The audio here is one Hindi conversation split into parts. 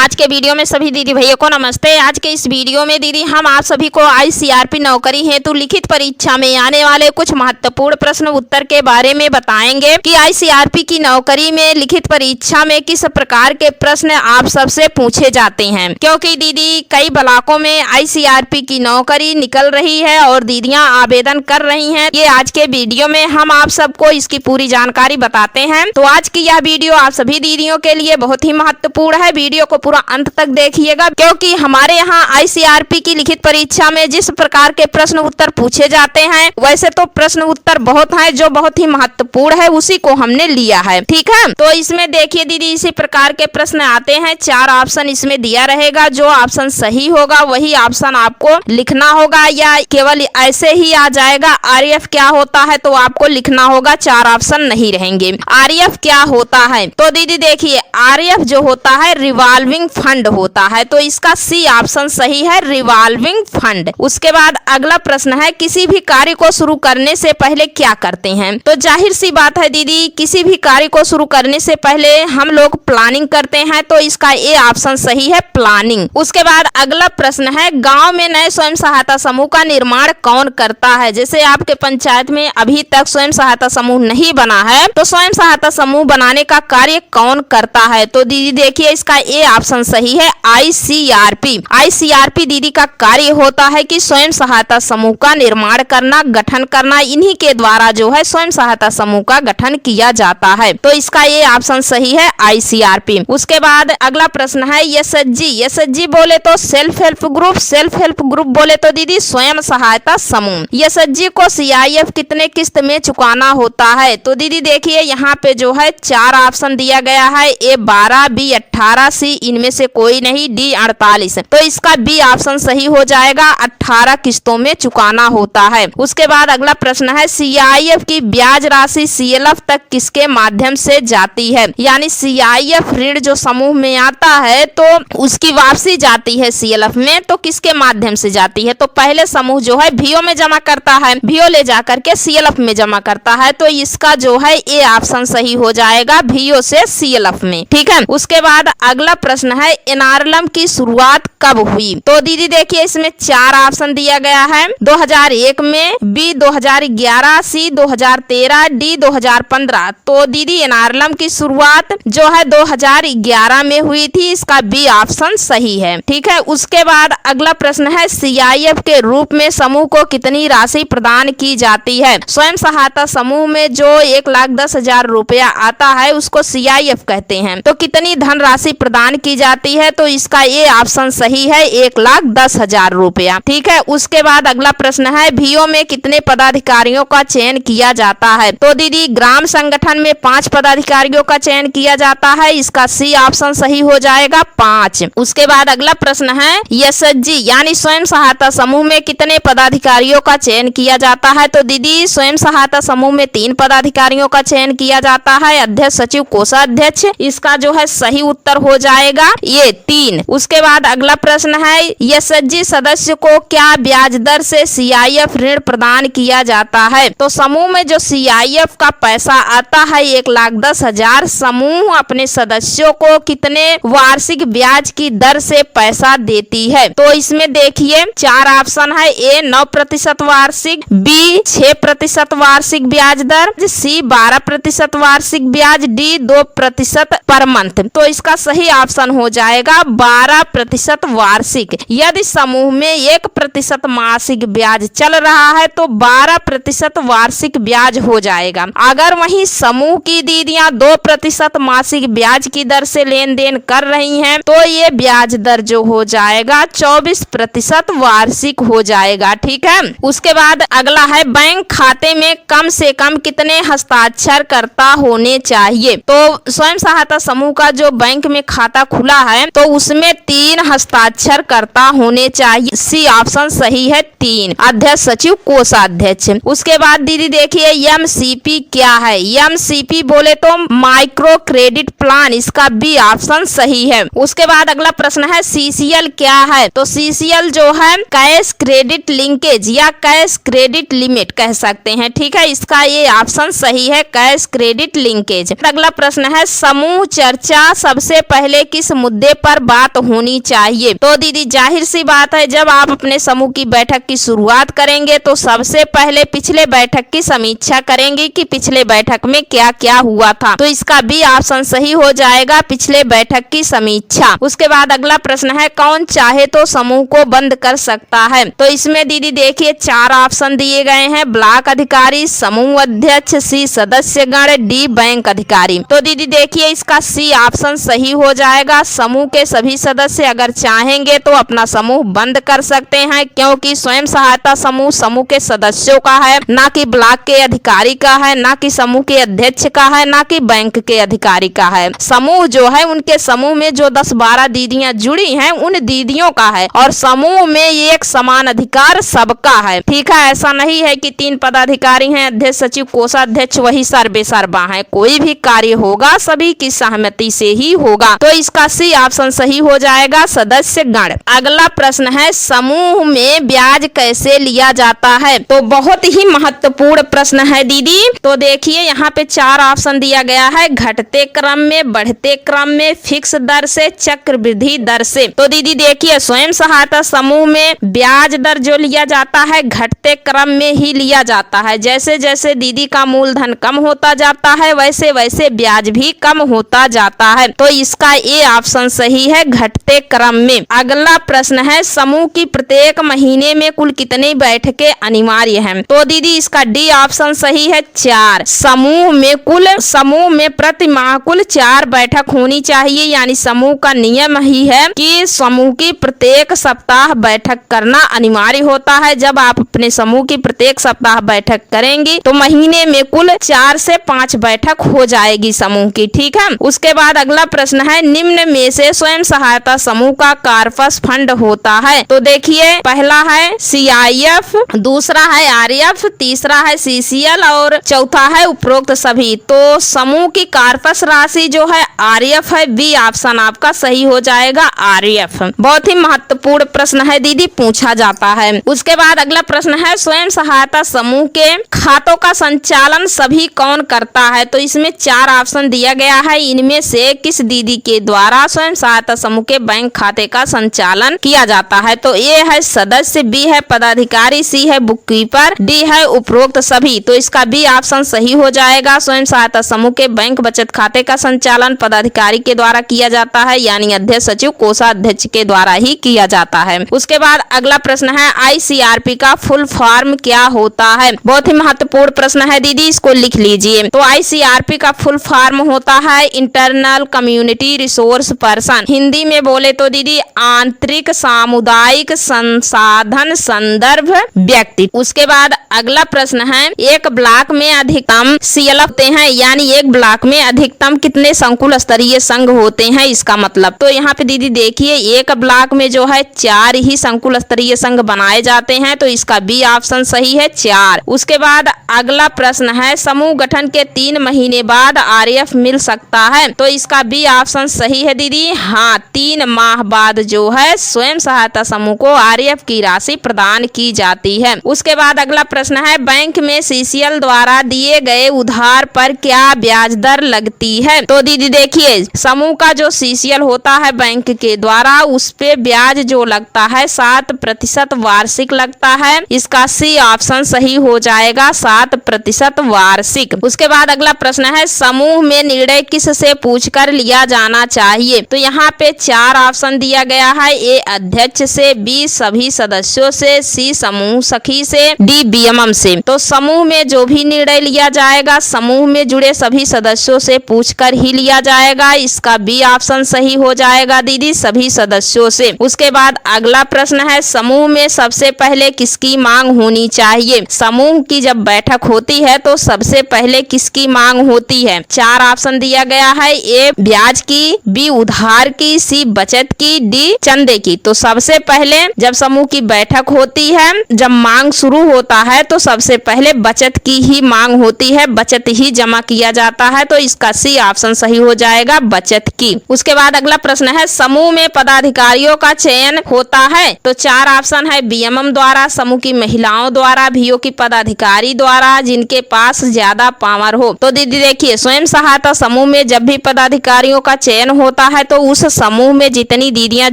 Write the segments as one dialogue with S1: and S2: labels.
S1: आज के वीडियो में सभी दीदी भैया को नमस्ते। आज के इस वीडियो में दीदी हम आप सभी को आईसीआरपी नौकरी हेतु लिखित परीक्षा में आने वाले कुछ महत्वपूर्ण प्रश्न उत्तर के बारे में बताएंगे कि आईसीआरपी की नौकरी में लिखित परीक्षा में किस प्रकार के प्रश्न आप सबसे पूछे जाते हैं, क्योंकि दीदी कई ब्लॉकों में आईसीआरपी की नौकरी निकल रही है और दीदियां आवेदन कर रही हैं। ये आज के वीडियो में हम आप सबको इसकी पूरी जानकारी बताते हैं। तो आज की यह वीडियो आप सभी दीदियों के लिए बहुत ही महत्वपूर्ण है। वीडियो को पूरा अंत तक देखिएगा, क्योंकि हमारे यहाँ आईसीआरपी की लिखित परीक्षा में जिस प्रकार के प्रश्न उत्तर पूछे जाते हैं, वैसे तो प्रश्न उत्तर बहुत हैं, जो बहुत ही महत्वपूर्ण है उसी को हमने लिया है। ठीक है, तो इसमें देखिए दीदी इसी प्रकार के प्रश्न आते हैं। 4 ऑप्शन इसमें दिया रहेगा, जो ऑप्शन सही होगा वही ऑप्शन आपको लिखना होगा, या केवल ऐसे ही आ जाएगा आरएफ क्या होता है तो आपको लिखना होगा, 4 ऑप्शन नहीं रहेंगे। आरएफ क्या होता है तो दीदी देखिए आरएफ जो होता है रिवॉल्विंग फंड होता है, तो इसका सी ऑप्शन सही है, रिवॉल्विंग फंड। उसके बाद अगला प्रश्न है, किसी भी कार्य को शुरू करने से पहले क्या करते हैं? तो जाहिर सी बात है दीदी, किसी भी कार्य को शुरू करने से पहले हम लोग प्लानिंग करते हैं, तो इसका ए ऑप्शन सही है, प्लानिंग। उसके बाद अगला प्रश्न है, गांव में नए स्वयं सहायता समूह का निर्माण कौन करता है? जैसे आपके पंचायत में अभी तक स्वयं सहायता समूह नहीं बना है, तो स्वयं सहायता समूह बनाने का कार्य कौन करता है? तो दीदी देखिए इसका ए ऑप्शन सही है, आईसीआरपी। आईसीआरपी दीदी का कार्य होता है कि स्वयं सहायता समूह का निर्माण करना, गठन करना, इन्हीं के द्वारा जो है स्वयं सहायता समूह का गठन किया जाता है, तो इसका ये ऑप्शन सही है, आईसीआरपी। उसके बाद अगला प्रश्न है, एसएचजी। एसएचजी बोले तो self help group, self help group बोले तो दीदी स्वयं सहायता समूह। एसएचजी को सीआईएफ कितने किस्त में चुकाना होता है? तो दीदी देखिए यहाँ पे जो है 4 ऑप्शन दिया गया है, ए 12, बी 18, सी इनमें से कोई नहीं, डी 48। तो इसका बी ऑप्शन सही हो जाएगा, 18 किस्तों में चुकाना होता है। उसके बाद अगला प्रश्न है, सीआईएफ की ब्याज राशि सीएलएफ तक किसके माध्यम से जाती है? यानी सीआईएफ ऋण जो समूह में आता है तो उसकी वापसी जाती है सीएलएफ में, तो किसके माध्यम से जाती है? तो पहले समूह जो है भीओ में जमा करता है, भीओ ले जाकर के सीएलएफ में जमा करता है, तो इसका जो है ए ऑप्शन सही हो जाएगा, भीओ से सीएलएफ में। ठीक है, उसके बाद अगला प्रश्न है, एनआरएलएम की शुरुआत कब हुई? तो दीदी देखिए इसमें 4 ऑप्शन दिया गया है, 2001 में, बी 2011, सी 2013, डी 2015। तो दीदी एनआरएलएम की शुरुआत जो है 2011 में हुई थी, इसका बी ऑप्शन सही है। ठीक है, उसके बाद अगला प्रश्न है, सीआईएफ के रूप में समूह को कितनी राशि प्रदान की जाती है? स्वयं सहायता समूह में जो 1,10,000 रुपया आता है उसको सीआईएफ कहते हैं, तो कितनी धनराशि प्रदान की जाती है? तो इसका ये ऑप्शन सही है, 1,10,000 रुपया। ठीक है, उसके बाद अगला प्रश्न है, भीओ में कितने पदाधिकारियों का चयन किया जाता है? तो दीदी ग्राम संगठन में 5 पदाधिकारियों का चयन किया जाता है, इसका सी ऑप्शन सही हो जाएगा, 5। उसके बाद अगला प्रश्न है, एसएचजी यानी स्वयं सहायता समूह में कितने पदाधिकारियों का चयन किया जाता है? तो दीदी स्वयं सहायता समूह में 3 पदाधिकारियों का चयन किया जाता है, अध्यक्ष, सचिव, कोषाध्यक्ष। इसका जो है सही उत्तर हो जाएगा ये 3। उसके बाद अगला प्रश्न है, एसएचजी सदस्य को क्या ब्याज दर से सीआईएफ ऋण प्रदान किया जाता है? तो समूह में जो सीआईएफ का पैसा आता है 1,10,000, समूह अपने सदस्यों को कितने वार्षिक ब्याज की दर से पैसा देती है? तो इसमें देखिए 4 ऑप्शन है, ए 9% वार्षिक, बी 6% वार्षिक ब्याज दर, सी 12% वार्षिक ब्याज, डी 2% पर मंथ। तो इसका सही ऑप्शन हो जाएगा 12% वार्षिक। यदि समूह में 1% मासिक ब्याज चल रहा है तो 12% वार्षिक ब्याज हो जाएगा। अगर वहीं समूह की दीदियां 2% मासिक ब्याज की दर से लेन देन कर रही हैं, तो ये ब्याज दर जो हो जाएगा 24% वार्षिक हो जाएगा। ठीक है, उसके बाद अगला है, बैंक खाते में कम से कम कितने हस्ताक्षर कर्ता होने चाहिए? तो स्वयं सहायता समूह का जो बैंक में खाता खुला है तो उसमें 3 हस्ताक्षर कर्ता होने चाहिए, सी ऑप्शन सही है, 3, अध्यक्ष, सचिव, कोषाध्यक्ष। उसके बाद दीदी देखिए एमसीपी क्या है? एमसीपी बोले तो माइक्रो क्रेडिट प्लान, इसका बी ऑप्शन सही है। उसके बाद अगला प्रश्न है, सीसीएल क्या है? तो सीसीएल जो है कैश क्रेडिट लिंकेज या कैश क्रेडिट लिमिट कह सकते हैं। ठीक है, इसका ये ऑप्शन सही है, कैश क्रेडिट लिंकेज। अगला प्रश्न है, समूह चर्चा सबसे पहले किस किस मुद्दे पर बात होनी चाहिए। तो दीदी जाहिर सी बात है, जब आप अपने समूह की बैठक की शुरुआत करेंगे तो सबसे पहले पिछले बैठक की समीक्षा करेंगे कि पिछले बैठक में क्या क्या हुआ था। तो इसका बी ऑप्शन सही हो जाएगा, पिछले बैठक की समीक्षा। उसके बाद अगला प्रश्न है, कौन चाहे तो समूह को बंद कर सकता है। तो इसमें दीदी देखिए 4 ऑप्शन दिए गए हैं, ब्लॉक अधिकारी, समूह अध्यक्ष, सी सदस्यगण, डी बैंक अधिकारी। तो दीदी देखिए इसका सी ऑप्शन सही हो जाएगा। समूह के सभी सदस्य अगर चाहेंगे तो अपना समूह बंद कर सकते हैं, क्योंकि स्वयं सहायता समूह समूह के सदस्यों का है, ना कि ब्लॉक के अधिकारी का है, ना कि समूह के अध्यक्ष का है, ना कि बैंक के अधिकारी का है। समूह जो है, उनके समूह में जो 10-12 दीदियां जुड़ी हैं उन दीदियों का है, और समूह में एक समान अधिकार सबका है। ठीक है, ऐसा नहीं है कि 3 पदाधिकारी हैं, अध्यक्ष, सचिव, कोषाध्यक्ष, वही सर्वे सर्वा है। कोई भी कार्य होगा सभी की सहमति से ही होगा। तो इसका सी ऑप्शन सही हो जाएगा, सदस्य गण। अगला प्रश्न है, समूह में ब्याज कैसे लिया जाता है। तो बहुत ही महत्वपूर्ण प्रश्न है दीदी। तो देखिए यहाँ पे 4 ऑप्शन दिया गया है, घटते क्रम में, बढ़ते क्रम में, फिक्स दर से, चक्रवृद्धि दर से। तो दीदी देखिए स्वयं सहायता समूह में ब्याज दर जो लिया जाता है घटते क्रम में ही लिया जाता है। जैसे जैसे दीदी का मूलधन कम होता जाता है वैसे वैसे ब्याज भी कम होता जाता है। तो इसका ए ऑप्शन सही है, घटते क्रम में। अगला प्रश्न है, समूह की प्रत्येक महीने में कुल कितनी बैठकें अनिवार्य हैं। तो दीदी इसका डी ऑप्शन सही है, 4। समूह में प्रति माह कुल 4 बैठक होनी चाहिए, यानी समूह का नियम ही है कि समूह की प्रत्येक सप्ताह बैठक करना अनिवार्य होता है। जब आप अपने समूह की प्रत्येक सप्ताह बैठक करेंगी तो महीने में कुल 4 से 5 बैठक हो जाएगी समूह की। ठीक है, उसके बाद अगला प्रश्न है, निम्न में से स्वयं सहायता समूह का कार्पस फंड होता है। तो देखिए पहला है CIF, दूसरा है RF, तीसरा है CCL और चौथा है उपरोक्त सभी। तो समूह की कार्पस राशि जो है RF है, बी ऑप्शन आपका सही हो जाएगा, RF। बहुत ही महत्वपूर्ण प्रश्न है दीदी, पूछा जाता है। उसके बाद अगला प्रश्न है, स्वयं सहायता समूह के खातों का संचालन सभी कौन करता है। तो इसमें 4 ऑप्शन दिया गया है, इनमें से किस दीदी के द्वारा स्वयं सहायता समूह के बैंक खाते का संचालन किया जाता है। तो ए है सदस्य, बी है पदाधिकारी, सी है बुककीपर, डी है उपरोक्त सभी। तो इसका बी ऑप्शन सही हो जाएगा, स्वयं सहायता समूह के बैंक बचत खाते का संचालन पदाधिकारी के द्वारा किया जाता है, यानी अध्यक्ष, सचिव, कोषाध्यक्ष के द्वारा ही किया जाता है। उसके बाद अगला प्रश्न है, ICRP का फुल फॉर्म क्या होता है। बहुत ही महत्वपूर्ण प्रश्न है दीदी, इसको लिख लीजिए। तो ICRP का फुल फॉर्म होता है internal community resource person. Hindi में बोले तो दीदी आंतरिक सामुदायिक संसाधन संदर्भ व्यक्ति। उसके बाद अगला प्रश्न है, एक ब्लॉक में अधिकतम CL होते हैं, यानी एक ब्लॉक में अधिकतम कितने संकुल स्तरीय संघ होते हैं, इसका मतलब। तो यहाँ पे दीदी देखिए एक ब्लॉक में जो है 4 ही संकुल स्तरीय संघ बनाए जाते हैं। तो इसका बी ऑप्शन सही है, 4। उसके बाद अगला प्रश्न है, समूह गठन के 3 महीने बाद RF मिल सकता है। तो इसका बी ऑप्शन सही है दीदी, हाँ 3 माह बाद जो है स्वयं सहायता समूह को RF की राशि प्रदान की जाती है। उसके बाद अगला प्रश्न है, बैंक में CCL द्वारा दिए गए उधार पर क्या ब्याज दर लगती है। तो दीदी देखिए समूह का जो CCL होता है बैंक के द्वारा, उस पे ब्याज जो लगता है 7% वार्षिक लगता है। इसका सी ऑप्शन सही हो जाएगा, 7% वार्षिक। उसके बाद अगला प्रश्न है, समूह में निर्णय किस से पूछकर लिया जाना चाहिए। तो यहाँ पे 4 ऑप्शन दिया गया है, ए अध्यक्ष से, बी सभी सदस्यों से, सी समूह सखी से, डी BMM से। तो समूह में जो भी निर्णय लिया जाएगा समूह में जुड़े सभी सदस्यों से पूछकर ही लिया जाएगा। इसका बी ऑप्शन सही हो जाएगा दीदी, सभी सदस्यों से। उसके बाद अगला प्रश्न है, समूह में सबसे पहले किसकी मांग होनी चाहिए। समूह की जब बैठक होती है तो सबसे पहले किसकी मांग होती है। 4 ऑप्शन दिया गया है, ए ब्याज की, बी उधार की, सी बचत की, डी चंदे की। तो सबसे पहले जब समूह की बैठक होती है, जब मांग शुरू होता है तो सबसे पहले बचत की ही मांग होती है, बचत ही जमा किया जाता है। तो इसका सी ऑप्शन सही हो जाएगा, बचत की। उसके बाद अगला प्रश्न है, समूह में पदाधिकारियों का चयन होता है। तो 4 ऑप्शन है, BMM द्वारा, समूह की महिलाओं द्वारा, VO की पदाधिकारी द्वारा, जिनके पास ज्यादा पावर हो। तो दीदी देखिए स्वयं सहायता समूह में जब भी पदाधिकारियों का चयन होता होता है तो उस समूह में जितनी दीदियां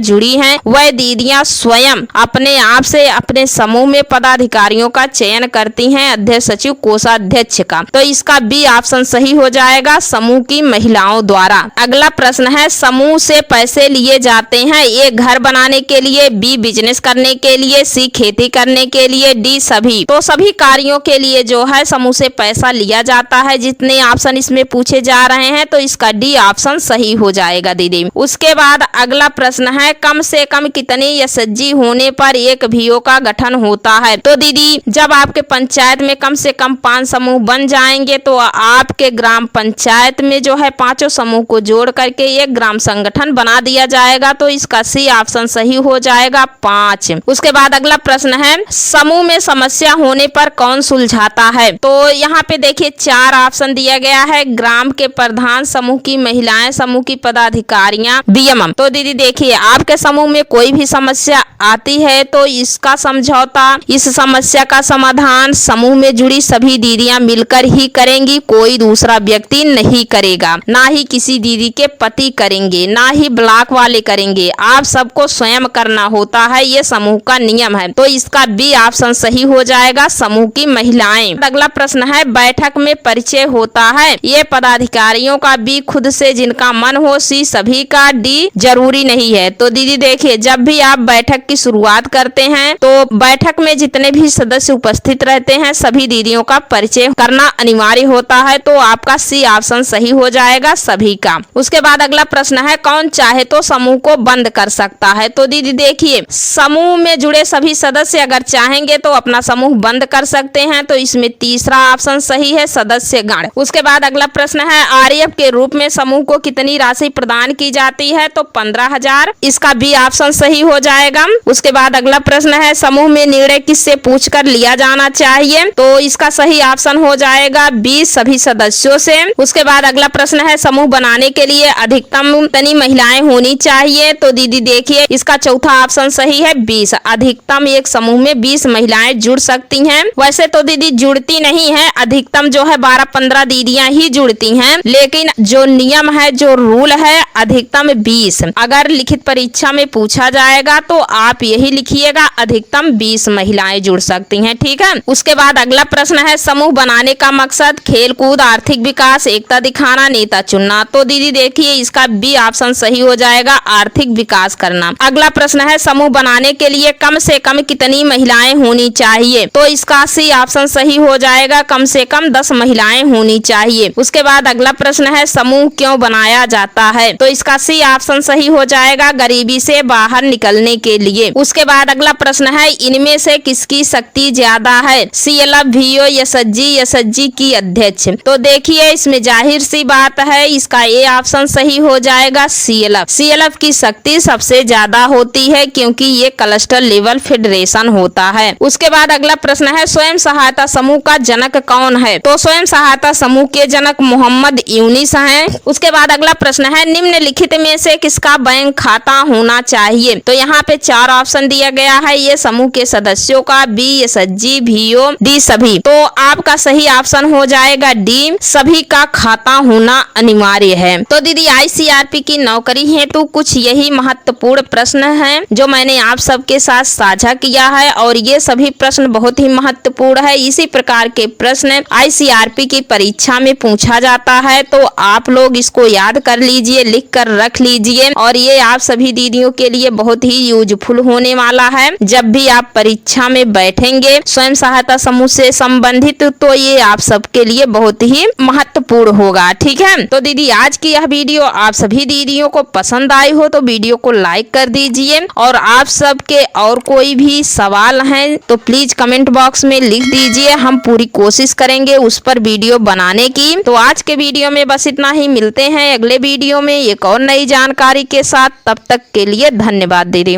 S1: जुड़ी हैं वह दीदियां स्वयं अपने आप से अपने समूह में पदाधिकारियों का चयन करती हैं, अध्यक्ष सचिव कोषाध्यक्ष का। तो इसका बी ऑप्शन सही हो जाएगा, समूह की महिलाओं द्वारा। अगला प्रश्न है, समूह से पैसे लिए जाते हैं, ए घर बनाने के लिए, बी बिजनेस करने के लिए, सी खेती करने के लिए, डी सभी। तो सभी कार्यों के लिए जो है समूह से पैसा लिया जाता है। जितने ऑप्शन इसमें पूछे जा रहे हैं तो इसका डी ऑप्शन सही हो जाएगा दीदी। उसके बाद अगला प्रश्न है, कम से कम कितने एसएचजी होने पर एक वीओ का गठन होता है। तो दीदी जब आपके पंचायत में कम से कम 5 समूह बन जाएंगे तो आपके ग्राम पंचायत में जो है 5 समूह को जोड़ करके एक ग्राम संगठन बना दिया जाएगा। तो इसका सी ऑप्शन सही हो जाएगा 5। उसके बाद अगला प्रश्न है, समूह में समस्या होने पर कौन सुलझाता है। तो यहाँ पे देखिए 4 ऑप्शन दिया गया है, ग्राम के प्रधान, समूह की महिलाएं, समूह की पदाधिकारियां, बीएमएम। तो दीदी देखिए आपके समूह में कोई भी समस्या आती है तो इसका समझौता, इस समस्या का समाधान समूह में जुड़ी सभी दीदियां मिलकर ही करेंगी, कोई दूसरा व्यक्ति नहीं करेगा, ना ही किसी दीदी के पति करेंगे, ना ही ब्लॉक वाले करेंगे, आप सबको स्वयं करना होता है, ये समूह का नियम है। तो इसका बी ऑप्शन सही हो जाएगा, समूह की महिलाएं। अगला प्रश्न है, बैठक में परिचय होता है, ये पदाधिकारियों का, बी खुद से जिनका मन हो, सी सभी का, डी जरूरी नहीं है। तो दीदी देखिए जब भी आप बैठक की शुरुआत करते हैं तो बैठक में जितने भी सदस्य उपस्थित रहते हैं सभी दीदियों का परिचय करना अनिवार्य होता है। तो आपका सी ऑप्शन सही हो जाएगा, सभी का। उसके बाद अगला प्रश्न है, कौन चाहे तो समूह को बंद कर सकता है। तो दीदी देखिए समूह में जुड़े सभी सदस्य अगर चाहेंगे तो अपना समूह बंद कर सकते हैं। तो इसमें तीसरा ऑप्शन सही है, सदस्य गण। उसके बाद अगला प्रश्न है, आरएएफ के रूप में समूह को कितनी राशि प्रदान की जाती है। तो 15,000, इसका बी ऑप्शन सही हो जाएगा। उसके बाद अगला प्रश्न है, समूह में निर्णय किससे पूछकर लिया जाना चाहिए। तो इसका सही ऑप्शन हो जाएगा बी, सभी सदस्यों से। उसके बाद अगला प्रश्न है, समूह बनाने के लिए अधिकतम कितनी महिलाएं होनी चाहिए। तो दीदी देखिए इसका चौथा ऑप्शन सही है, 20। अधिकतम एक समूह में 20 महिलाएं जुड़ सकती हैं। वैसे तो दीदी जुड़ती नहीं है, अधिकतम जो है 12-15 दीदियां ही जुड़ती हैं, लेकिन जो नियम है, जो रूल है, अधिकतम 20। अगर लिखित परीक्षा में पूछा जाएगा तो आप यही लिखिएगा, अधिकतम 20 महिलाएं जुड़ सकती हैं, ठीक है। उसके बाद अगला प्रश्न है, समूह बनाने का मकसद खेल कूद, आर्थिक विकास, एकता दिखाना, नेता चुनना। तो दीदी देखिए इसका बी ऑप्शन सही हो जाएगा, आर्थिक विकास करना। अगला प्रश्न है, समूह बनाने के लिए कम से कम कितनी महिलाएं होनी चाहिए। तो इसका सी ऑप्शन सही हो जाएगा, कम से कम 10 महिलाएं होनी चाहिए। उसके बाद अगला प्रश्न है, समूह क्यों बनाया जाता है। तो इसका सी ऑप्शन सही हो जाएगा, गरीबी से बाहर निकलने के लिए। उसके बाद अगला प्रश्न है, इनमें से किसकी शक्ति ज्यादा है। सीएलएफ, वीओ, एसएचजी की अध्यक्ष। तो देखिए इसमें जाहिर सी बात है, इसका ए ऑप्शन सही हो जाएगा, सीएलएफ की शक्ति सबसे ज्यादा होती है क्योंकि ये क्लस्टर लेवल फेडरेशन होता है। उसके बाद अगला प्रश्न है, स्वयं सहायता समूह का जनक कौन है। तो स्वयं सहायता समूह के जनक मोहम्मद यूनिस हैं। उसके बाद अगला प्रश्न है, निम्नलिखित में से किसका बैंक खाता होना चाहिए। तो यहाँ पे 4 ऑप्शन दिया गया है, ये समूह के सदस्यों का, बी एसएचजी, वीओ, डी सभी। तो आपका सही ऑप्शन हो जाएगा डी, सभी का खाता होना अनिवार्य है। तो दीदी आईसीआरपी की नौकरी हेतु कुछ यही महत्वपूर्ण प्रश्न हैं जो मैंने आप सबके साथ साझा किया है और ये सभी प्रश्न बहुत ही महत्वपूर्ण है। इसी प्रकार के प्रश्न आईसीआरपी की परीक्षा में पूछा जाता है, तो आप लोग इसको याद कर लीजिए, लिख कर रख लीजिए और ये आप सभी दीदियों के लिए बहुत ही यूजफुल होने वाला है। जब भी आप परीक्षा में बैठेंगे स्वयं सहायता समूह से संबंधित, तो ये आप सबके लिए बहुत ही महत्वपूर्ण होगा, ठीक है। तो दीदी आज की यह वीडियो आप सभी दीदियों को पसंद आई हो तो वीडियो को लाइक कर दीजिए और आप सबके और कोई भी सवाल हैं तो प्लीज कमेंट बॉक्स में लिख दीजिए, हम पूरी कोशिश करेंगे उस पर वीडियो बनाने की। तो आज के वीडियो में बस इतना ही, मिलते हैं अगले वीडियो में एक और नई जानकारी के साथ। तब तक के लिए धन्यवाद दीदी।